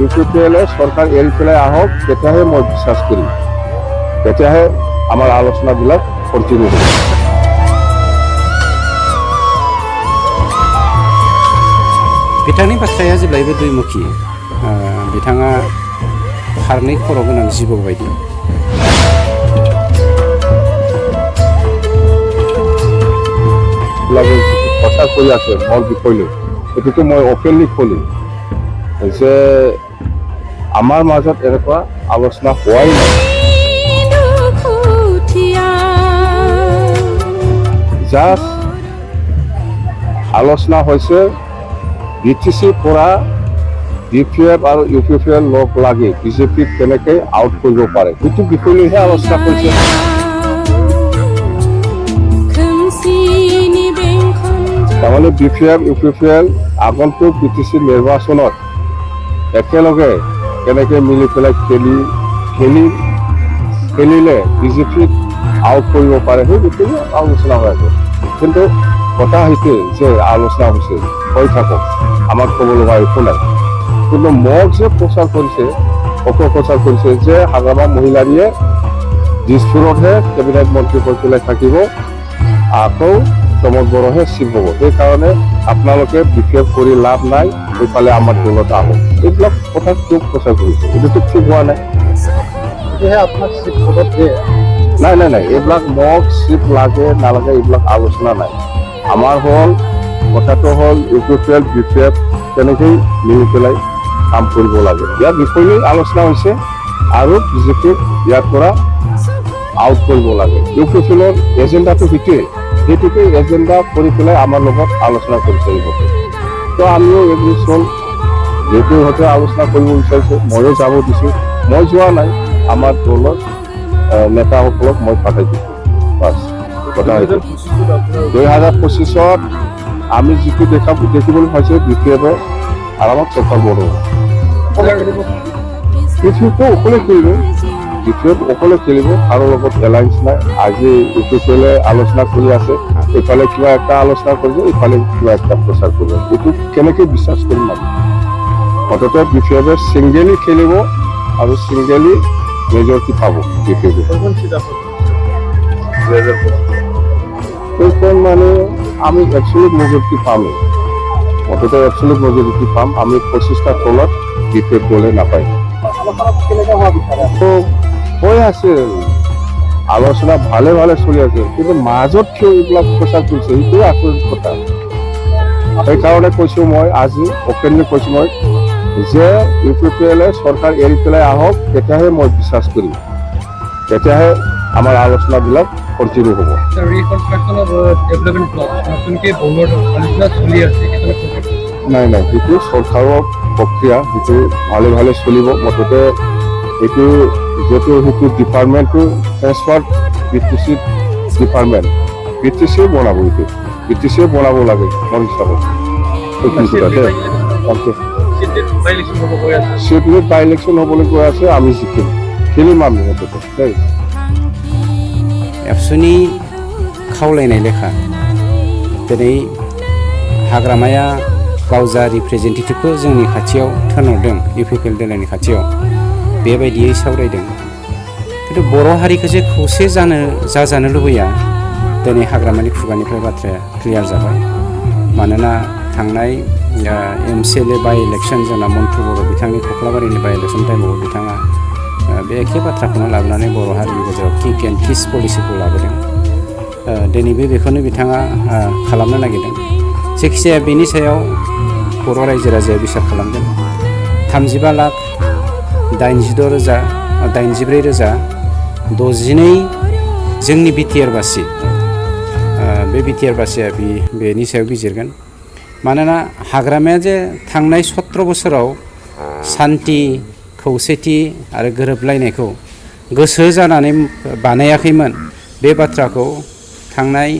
ইউপিপিএলে চৰকাৰ এৰি পেলাই আহক, তেতিয়াহে মই বিশ্বাস কৰিম, তেতিয়াহে আমাৰ আলোচনাবিলাক কণ্টিনিউ হ'ব। बिथांनि बाथ्राया जेब्लायबो दुइमुखी। बिथाङा फारनै खर' गोनां जिबौ बायदि। কথা কৈ আছে মোৰ বিষয়লৈ, এইটোতো মই অপেনলি ক'লো যে আমাৰ মাজত এনেকুৱা আলোচনা হোৱাই নাই। জাষ্ট আলোচনা হৈছে BTC পৰা DPF আৰু UPPL লগ লাগি বিজেপিক কেনেকৈ আউট কৰিব পাৰে, সেইটো বিষয়লৈহে আলোচনা কৰিছে। তাৰমানে BPF UPPL আগন্তুক BTC নিৰ্বাচনত একেলগে কেনেকৈ মিলি পেলাই খেলিলে বিজেপিক আউট কৰিব পাৰে, সেই বিষয়ে আলোচনা হৈ আছে। কিন্তু কথা হৈছে যে আলোচনা হৈছে, হৈ থাকক, আমাক ক'ব লগা একো নাই। কিন্তু মোক যে প্ৰচাৰ কৰিছে, অপপ্ৰচাৰ কৰিছে যে হাগ্ৰামা মহিলাৰীয়ে দিছপুৰতহে কেবিনেট মন্ত্ৰী হৈ পেলাই থাকিব, আকৌ প্ৰমোদ বড়োহে চিফ হ'ব, সেইকাৰণে আপোনালোকে বিশেষ কৰি লাভ নাই, এইফালে আমাৰ দলত আহক, এইবিলাক কথা কিয় প্ৰচাৰ কৰিছে, এইটোতো ঠিক হোৱা নাই। নাই, এইবিলাক মোক চিফ লাগে নালাগে এইবিলাক আলোচনা নাই। আমাৰ হ'ল কথাটো হ'ল UPPL BPF তেনেকেই মিলি পেলাই কাম কৰিব লাগে, ইয়াৰ বিষয় লৈ আলোচনা হৈছে আৰু বিজেপিক ইয়াৰ পৰা আউট কৰিব লাগে। UPPLৰ এজেণ্ডাটো সেইটোকে এজেণ্ডা কৰি পেলাই আমাৰ লগত আলোচনা কৰিছে ইহঁতে। তো আমিও এগ্ৰি চল, যিহেতু ইহঁতে আলোচনা কৰিব বিচাৰিছে, ময়ো যাব দিছোঁ, মই যোৱা নাই, আমাৰ দলৰ নেতাসকলক মই পঠাই দিছোঁ। বাছ কথা হৈছে 2025 আমি যিটো দেখিবলৈ পাইছে BPF-এ আৰামত চৰকাৰ বঢ়াব। BPF অকলে খেলিব, BPF অকলে খেলিব, কাৰো লগত এলায়েন্স নাই। আজি UPPL-এ আলোচনা কৰি আছে, এইফালে কিবা একটা আলোচনা কৰিব, এইফালে কিবা একটা প্ৰচাৰ কৰিব, এইটো কেনেকৈ বিশ্বাস কৰিম আমি। অন্ততঃ BPF-এ ছিংগেলি খেলিব আৰু ছিংগেলি মেজৰিটি পাব BPF-এ। সেইখন মানে আমি এবছলিউট মেজৰিটি পামেই, অন্ততঃ এবছলিউট মেজৰিটি পাম। আমি 25টা তলত BPF দলে নাপায়। তো হৈ আছে আলোচনা ভালে চলি আছে, কিন্তু মাজত কিয় এইবিলাক প্ৰচাৰ কৰিছে, সেইটোৱে আচৰিত কথা। সেইকাৰণে কৈছোঁ মই, আজি অপেনলি কৈছোঁ মই যে UPPL-এ চৰকাৰ এৰি পেলাই আহক, তেতিয়াহে মই বিশ্বাস কৰিম, তেতিয়াহে আমাৰ আলোচনাবিলাক কণ্টিনিউ হ'ব। নাই, সেইটো চৰকাৰৰ প্ৰক্ৰিয়া, সেইটো ভালে চলিব। মুঠতে এইটো যিহেতু সেইটো ডিপাৰ্টমেণ্টটো ট্ৰেন্সফাৰ BTC ডিপাৰ্টমেণ্ট, BTC বনাব, এইটো BTC বনাব লাগে মোৰ হিচাপত। চিটত বাই ইলেকশ্যন হ'বলৈ গৈ আছে, আমি জিকিম, খেলিম আমি মুঠতে দেই। एबसुनि खावलायनाय लेखा दिनै हाग्रामाया गाव जा रिप्रेजेन्टेटिभखौ जोंनि खाथियाव थिनहरदों, UPPL दोलोनि खाथियाव बेबायदियै सावरायदों। खिन्थु बर' हारिखौ जे खौसे जाजानो लुबैया, दिनै हाग्रामानि खुगानिफ्राय बाथ्राया क्लियार जाबाय। मानोना थांनाय MCLA बाय इलेक्शन जोंना मन्थु बर' बिथांनि कख्लाबारिनि बाय इलेक्शन टाइमाव बिथाङा बे एखे बाथ्राखौनो लाबोनानै बर' हारिनि गेजेराव किक एन्ड किस पलिसिखौ लाबोदों। दिनैबो बेखौनो बिथाङा खालामनो नागिरदों। जायखिजाया बेनि सायाव बर' रायजो राजाया बिसार खालामगोन। 35,84,062 जोंनि BTR बासि, बे BTR बासिया बेनि सायाव बिजिरगोन। मानोना हाग्रामाया जे थांनाय 17 बोसोराव सान्ति, खौसेथि आरो गोरोबलायनायखौ गोसो जानानै बानायाखैमोन, बे बाथ्राखौ थांनाय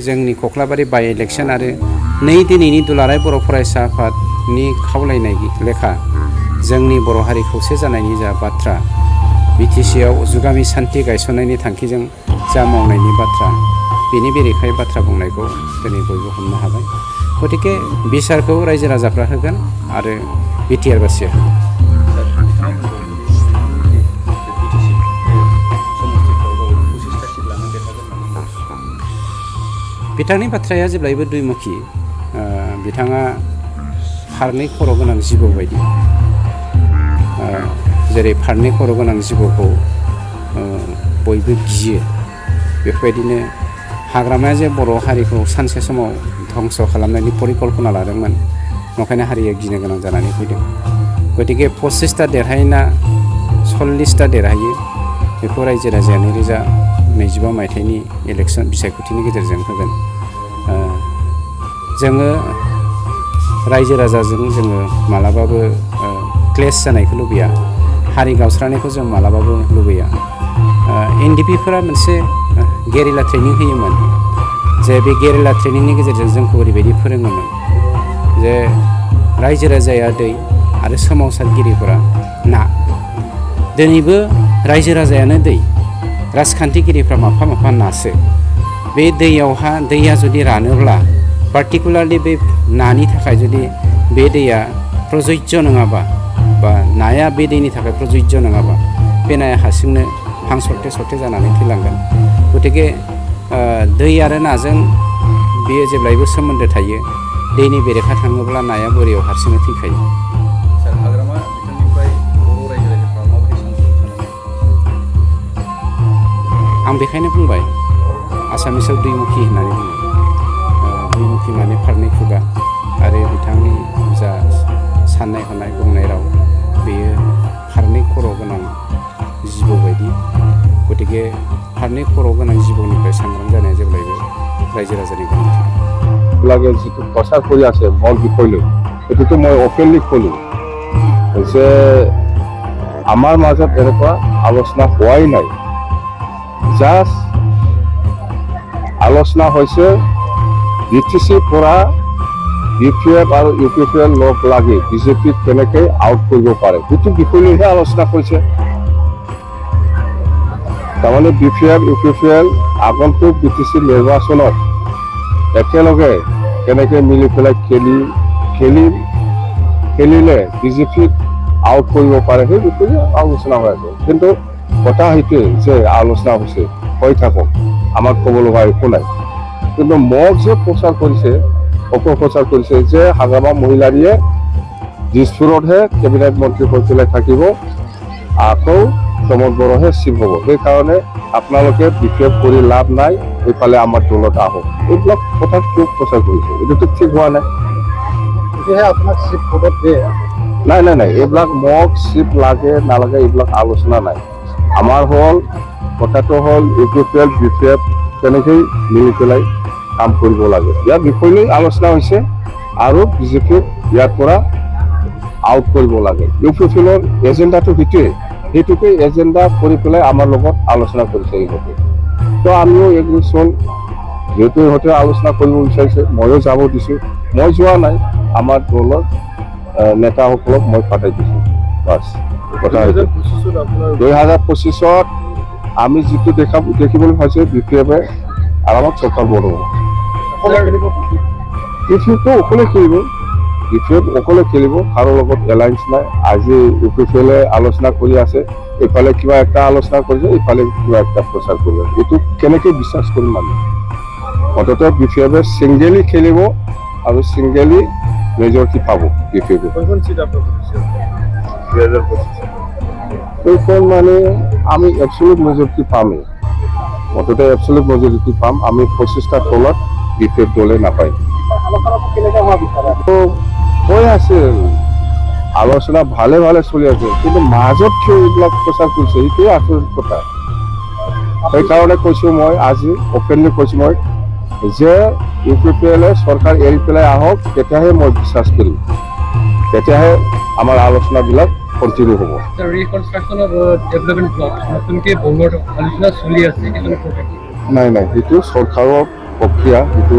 जोंनि कख्लाबारि बाय इलेक्शन आरो दिनैनि दुलाराय बर' फरायसा आफादनि खावलायनाय लेखा जोंनि बर' हारि खौसे जानायनि जा बाथ्रा, BTC-आव जुगामि सान्थि गायसननायनि थांखिजों जा मावनायनि बाथ्रा, बेनि बेरेखायै बाथ्रा बुंनायखौ दिनै बयबो हमनो हाबाय। गतिके बिसारखौ रायजो राजाफ्रा होगोन आरो BTR बासिया होगोन। बिथांनि बाथ्राया जेब्लायबो दुइमुखि बिथाङा फारनै खर' गोनां जिबौ बायदि जेरै फारनै खर' गोनां जिबौखौ बयबो गियो बेफोरबायदिनो हाग्रामाया जे बर' हारिखौ सानसे समाव धंस खालामनायनि परिकल्पना लादोंमोन नंखायनो हारिया गिनो गोनां जानानै फैदों गतिके 25टा देरहायोना 40टा देरहायो बेखौ रायजो राजाया 2025 मायथाइनि इलेक्सन बिसायख'थिनि गेजेरजों होगोन जोङो रायजो राजाजों जोङो मालाबाबो क्लेश जानायखौ लुबैया हारि गावस्रानायखौ जों मालाबाबो लुबैया एनडिपिफोरा मोनसे गेरिला ट्रेनिं होयोमोन जे बे गेरिला ट्रेनिंनि गेजेरजों जोंखौ ओरैबायदि फोरोङोमोन जे रायजो राजाया दै आरो सोमावसारगिरिफोरा ना दिनैबो रायजो राजायानो दै राजखान्थिगिरिफ्रा माफा माफा नासो बे दैया जुदि रानोब्ला पार्टिकुलारलि बे नानि थाखाय जुदि बे दैया प्रजज्य नङाबा बा नाया बे दैनि थाखाय प्रजज्य नङाबा बे नाया हारसिंनो हां सरथे सरथे जानानै थैलांगोन गतिके दै आरो नाजों बेयो जेब्लायबो सोमोन्दो थायो दैनि बेरेखा थाङोब्ला नाया बोरियाव हारसिंनो थैखायो हाग्रामा बिथांनिफ्राय बर' रायजो राजाफ्रा माबायदि आं बेखायनो बुंबाय आसामिसाव दुइमुखि होननानै बुङो दुइमुखि माने फारनै खुगा आरो बिथांनि जा साननाय हनाय बुंनाय राव बेयो फारनै खर' गोनां जिबौ बायदि गतिके फारनै खर' गोनां जिबौनिफ्राय सांग्रां जानाया जेब्लायबो रायजो राजानि गोनांथि লাগে যিটো প্ৰচাৰ কৰি আছে মোৰ বিষয়লৈ সেইটোতো মই অপেনলি ক'লোঁ যে আমাৰ মাজত এনেকুৱা আলোচনা হোৱাই নাই জাষ্ট আলোচনা হৈছে BTC পৰা BPF আৰু UPPL লগ লাগি বিজেপিক কেনেকৈ আউট কৰিব পাৰে সেইটো বিষয়লৈহে আলোচনা কৰিছে তাৰমানে BPF UPPL আগন্তুক BTC নিৰ্বাচনত একেলগে কেনেকৈ মিলি পেলাই খেলিলে বিজেপিক আউট কৰিব পাৰে সেই বিষয়ে আলোচনা হৈ আছে কিন্তু কথা সেইটোৱে যে আলোচনা হৈছে হৈ থাকক আমাক ক'ব লগা একো নাই কিন্তু মোক যে প্ৰচাৰ কৰিছে অপপ্ৰচাৰ কৰিছে যে হাগ্ৰামা মহিলাৰীয়ে দিছপুৰতহে কেবিনেট মন্ত্ৰী হৈ পেলাই থাকিব আকৌ প্ৰমোদ বড়োহে চিফ হ'ব সেইকাৰণে আপোনালোকে বিশেষ কৰি লাভ নাই এইফালে আমাৰ দলত আহক এইবিলাক কথা কিয় প্ৰচাৰ কৰিছে এইটোতো ঠিক হোৱা নাই তেতিয়াহে আপোনাক চিফ পদত দিয়ে নাই এইবিলাক মোক চিফ লাগে নালাগে এইবিলাক আলোচনা নাই আমাৰ হ'ল কথাটো হ'ল UPPL BPF তেনেকেই মিলি পেলাই কাম কৰিব লাগে ইয়াৰ বিষয় লৈ আলোচনা হৈছে আৰু বিজেপিক ইয়াৰ পৰা আউট কৰিব লাগে UPPLৰ এজেণ্ডাটো সেইটোকে এজেণ্ডা কৰি পেলাই আমাৰ লগত আলোচনা কৰিছে ইহঁতে তো আমিও এগ্ৰিচন যেহেতু ইহঁতে আলোচনা কৰিব বিচাৰিছে ময়ো যাব দিছোঁ মই যোৱা নাই আমাৰ দলৰ নেতাসকলক মই পাঠাই দিছোঁ বাছ কথা 2025ত আমি যিটো দেখিবলৈ পাইছে BPFে আৰামত চৰকাৰ বনাব BPFটো অকলে খেলিব BPF অকলে খেলিব কাৰো লগত এলায়েন্স নাই আজি UPPLে আলোচনা কৰি আছে এইফালে কিবা একটা আলোচনা কৰিছে এইফালে কিবা একটা প্ৰচাৰ কৰিব এইটো কেনেকৈ বিশ্বাস কৰিম মানুহ অন্ততঃ BPFে ছিংগেলি খেলিব আৰু ছিংগেলি মেজৰিটি পাব BPFে এইখন মানে আমি এবছলুট মেজৰিটি পামেই অন্ততঃ এবছলুট মেজৰিটি পাম আমি 25টা তলত BPF দলে নাপায় হৈ আছে আলোচনা ভালে চলি আছে কিন্তু মাজত কিয় এইবিলাক প্ৰচাৰ কৰিছে সেইটোৱে আচৰিত কথা সেইকাৰণে কৈছোঁ মই আজি অপেনলি কৈছোঁ মই যে UPPLে চৰকাৰ এৰি পেলাই আহক তেতিয়াহে মই বিশ্বাস কৰিম তেতিয়াহে আমাৰ আলোচনাবিলাক কণ্টিনিউ হ'ব ৰিকনষ্ট্ৰাকশ্যন অফ ডেভেলপমেণ্ট ব্লক নতুনকৈ বনোৱাৰ আলোচনা চলি আছে নাই সেইটো চৰকাৰৰ প্ৰক্ৰিয়া সেইটো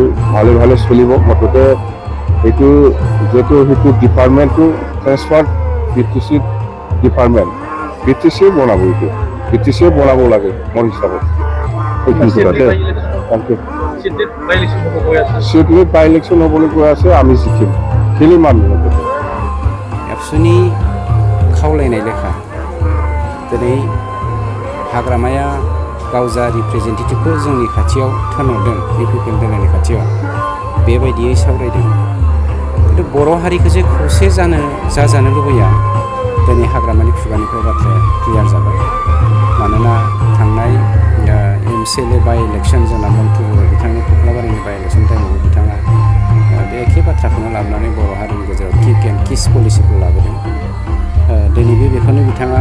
ভালে চলিব মুঠতে এইটো যিহেতু সেইটো ডিপাৰ্টমেণ্টটো ট্ৰেন্সফাৰ BTC ডিপাৰ্টমেণ্ট BTC বনাব এইটো BTCয়ে বনাব লাগে মোৰ হিচাপত চিটলিত বাই ইলেকশ্যন হ'বলৈ গৈ আছে আমি জিকিম খেলিম আমি মুঠতে एबसुनि खावलायनाय लेखा दिनै हाग्रामाया गाव जा रिप्रेजेन्टेटिभखौ जोंनि खाथियाव थिनहरदों इउपिपिएल दोलोनि खाथियाव बेबायदियै सावरायदों। खिन्थु बर' हारिखौसो खौसे जाजानो लुबैया दिनै हाग्रामानि खुगानिफ्राय बाथ्राया क्लियार जाबाय। मानोना थांनाय MCLA बाय इलेक्सन जाना मन्टु बर' बिथांनि कख्लाबारिनि बाय इलेक्सन टाइमावबो बिथाङा बे एखे बाथ्राखौनो लाबोनानै बर' हारिनि गेजेराव किक एन्ड किस पलिसिखौ लाबोदों। दिनैबो बेखौनो बिथाङा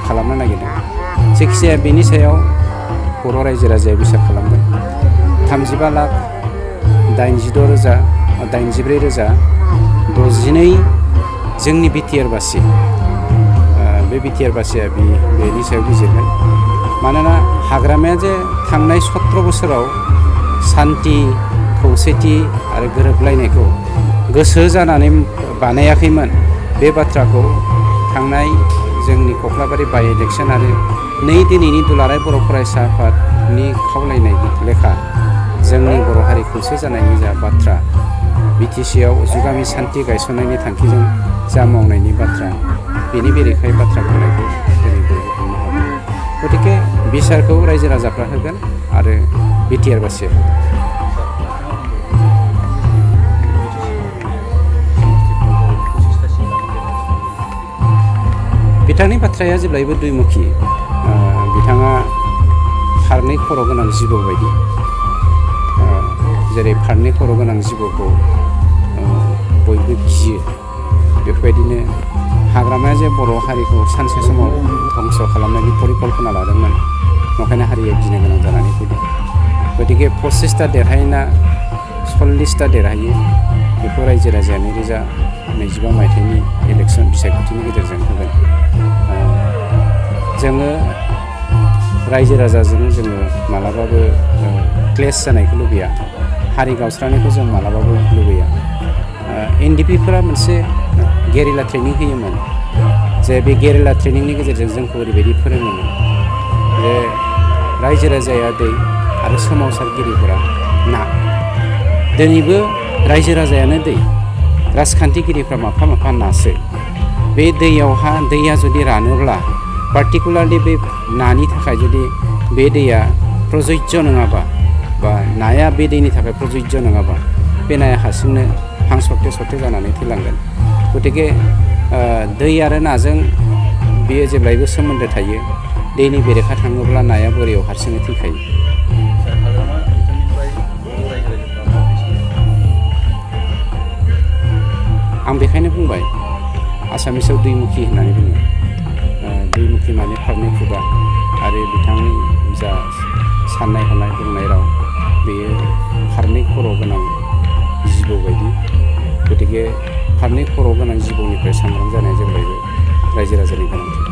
खालामनो नागिरदों। जायखिजाया बेनि सायाव बर' रायजो राजाया बिसार खालामगोन। 35,84,062 जोंनि बिटिआर बासि बे बिटिआर बासिया बेनि सायाव बिजिरगोन। मानोना हाग्रामाया जे थांनाय 17 बोसोराव सान्थि खौसेथि आरो गोरोबलायनायखौ गोसो जानानै बानायाखैमोन बे बाथ्राखौ थांनाय जोंनि कख्लाबारि बाय इलेक्सन आरो दिनैनि दुलाराय बर' फरायसा आफादनि खावलायनाय लेखा जोंनि बर' हारि खौसे जानायनि जा बाथ्रा BTCआव जुगामि सान्थि गायसननायनि थांखिजों जा मावनायनि बाथ्रा बेनि बेरेखायै बाथ्रा बुंनायखौ दिनै बयबो हमनो हागौ। गतिके बिसारखौ रायजो राजाफ्रा होगोन आरो बिटिआर बासिया होगोन। बिथांनि बाथ्राया जेब्लायबो दुइमुखि। बिथाङा फारनै खर' गोनां जिबौ बायदि, जेरै फारनै खर' गोनां जिबौखौ बयबो गियो बेफोरबायदिनो हाग्रामाया जे बर' हारिखौ सानसे समाव धंस' खालामनायनि परिकल्पना लादोंमोन नंखायनो हारिया गिनो गोनां जानानै फैदों। गतिके 25टा देरहायोना 40टा देरहायो बेखौ रायजो राजाया 2025 मायथाइनि इलेक्सन बिसायख'थिनि गेजेरजों होगोन। जोङो रायजो राजाजों जोङो मालाबाबो क्लेश जानायखौ लुबैया, हारि गावस्रानायखौ जों मालाबाबो लुबैया। NDPफोरा मोनसे गेरिला ट्रेनिं होयोमोन, जे बे गेरिला ट्रेनिंनि गेजेरजों जोंखौ ओरैबायदि फोरोङोमोन जे रायजो राजाया दै आरो सोमावसारगिरिफोरा ना। दिनैबो रायजो राजायानो दै, राजखान्थिगिरिफ्रा माफा माफा नासो। बे दैया जुदि रानोब्ला पार्टिकुलारलि बे नानि थाखाय जुदि बे दैया प्रजज्य नङाबा बा नाया बे दैनि थाखाय प्रजज्य नङाबा बे नाया हारसिंनो हां सरथे जानानै थैलांगोन। गतिके दै आरो नाजों बेयो जेब्लायबो सोमोन्दो थायो। दैनि बेरेखा थाङोब्ला नाया बोरियाव हारसिंनो थैखायो। आं बेखायनो बुंबाय आसामिसाव दुइमुखि होननानै बुङो। दुइमुखि माने फारनै खुगा आरो बिथांनि जा साननाय हनाय बुंनाय राव बेयो फारनै खर' गोनां जिबौ बायदि। गतिके फारनै खर' गोनां जिबौनिफ्राय सांग्रां जानाया जेब्लायबो रायजो राजानि गोनांथि।